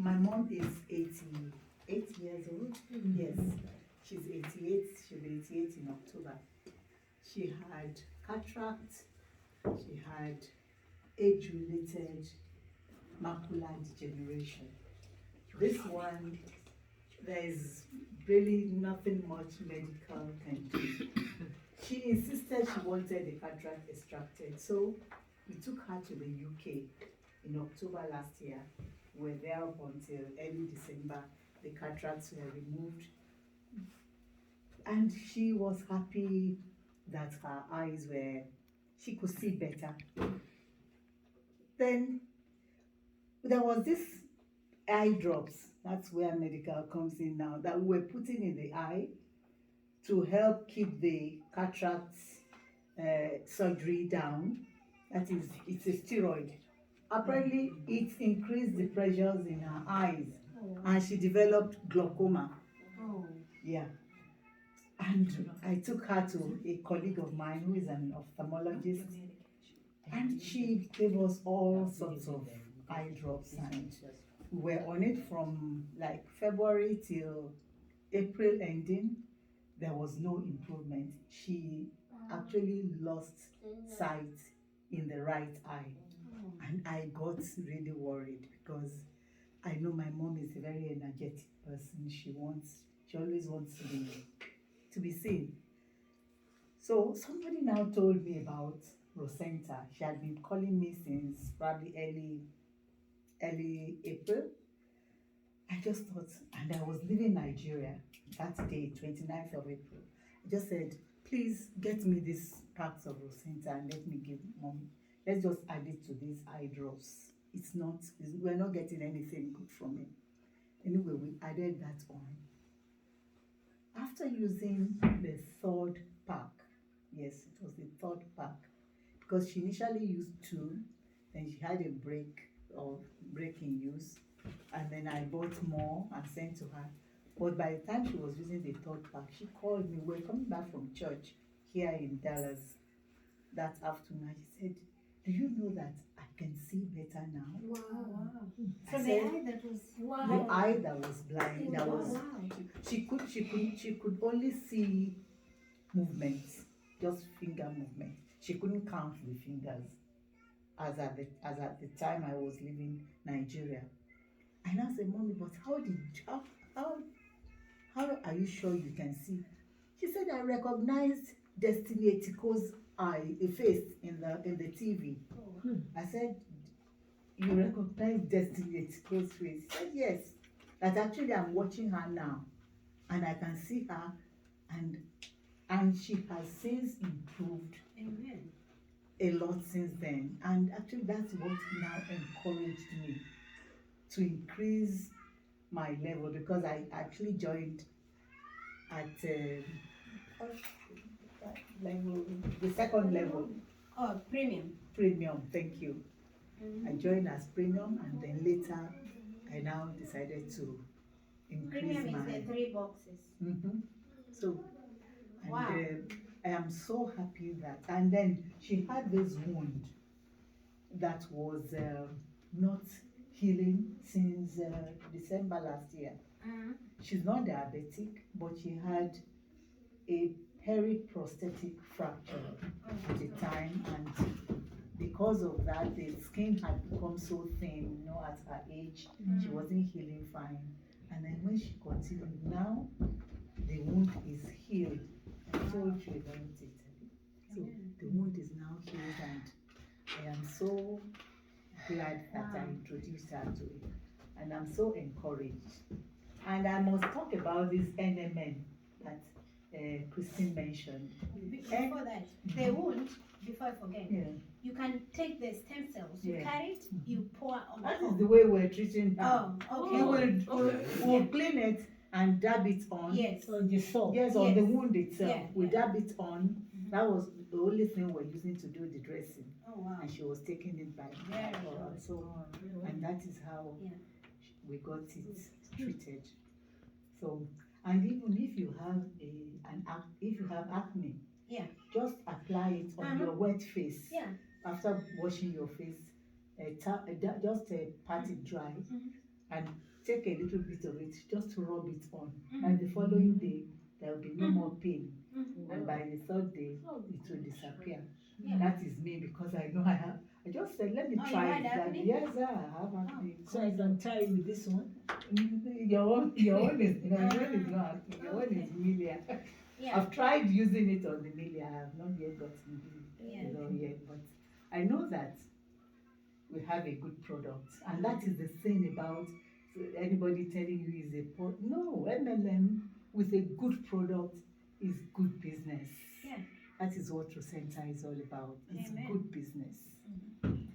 My mom is 88 years old. Yes, she's 88. She'll be 88 in October. She had cataract. She had age-related macular degeneration. This one, there's really nothing much medical can do. She insisted she wanted the cataract extracted, so we took her to the UK in October last year. We were there up until early December. The cataracts were removed, and she was happy that her eyes were, she could see better. Then there was this eye drops, that's where medical comes in now, that we were putting in the eye to help keep the cataract surgery down. That is, it's a steroid. Apparently, it increased the pressures in her eyes, and she developed glaucoma. Yeah. And I took her to a colleague of mine who is an ophthalmologist, and she gave us all sorts of eye drops, and we were on it from like February till April ending. There was no improvement. She actually lost sight in the right eye, and I got really worried because I know my mom is a very energetic person. She always wants to be seen. So somebody now told me about Rocenta. She had been calling me since probably early April. I just thought, and I was leaving Nigeria that day, 29th of April. I just said, please get me this packs of Rocenta and let me give mommy. Let's just add it to these eye drops. We're not getting anything good from it. Anyway, we added that on. After using the third pack, yes, it was the third pack, because she initially used 2, then she had a break in use, and then I bought more and sent to her. But by the time she was using the third pack, she called me. We were coming back from church here in Dallas that afternoon. She said, do you know that I can see better now? Wow. From the eye that was the eye that was blind. That was she could only see movements, just finger movement. She couldn't count the fingers as at the time I was leaving Nigeria. And I said, Mommy, but how are you sure you can see? She said, I recognized Destiny Etiko's face in the TV. I said, you recognize Destiny Etiko's face? She said, yes. That actually I'm watching her now, and I can see her, and she has since improved. Amen. A lot since then, and actually that's what now encouraged me to increase my level, because I actually joined at level, the second level. Oh, premium. Premium, thank you. I joined as premium, and then later I now decided to increase premium my... is the 3 boxes. So, and wow. I am so happy that, and then she had this wound that was not healing since December last year. She's not diabetic, but she had a periprosthetic fracture at the time, and because of that, the skin had become so thin, at her age, she wasn't healing fine. And then when she continued, now the wound is healed. I told you about it. So the wound is now healed, and I am so glad that I introduced her to it. And I'm so encouraged. And I must talk about this NMN that Christine mentioned. Before that, the wound, before I forget, you can take the stem cells, you carry it, you pour on. That is the way we're treating her. Oh, okay. We'll clean it and dab it on. Yes. On the sore. Yes, on the wound itself. We dab it on. That was the only thing we're using to do the dressing. Oh, wow. And she was taking it by her. So, and that is how we got it treated. So, and even if you have acne, just apply it on your wet face. After washing your face, just pat it dry, and take a little bit of it, just rub it on. Mhm. And the following day, there will be no Mhm. more pain. Mhm. And by the third day, it will disappear. Yeah. That is me, because I know I just said, let me Oh, you try had it. That, acne? yes, I have acne. So I can try with this one. Your own is not acne. Your own is Okay. milia. Yeah. I've tried using it on the milia. I have not yet gotten Yeah. yet, but I know that we have a good product, and that is the thing about anybody telling you is a poor. No, MLM with a good product is good business. Yeah. That is what Rocenta is all about. It's Amen. good business. Mhm.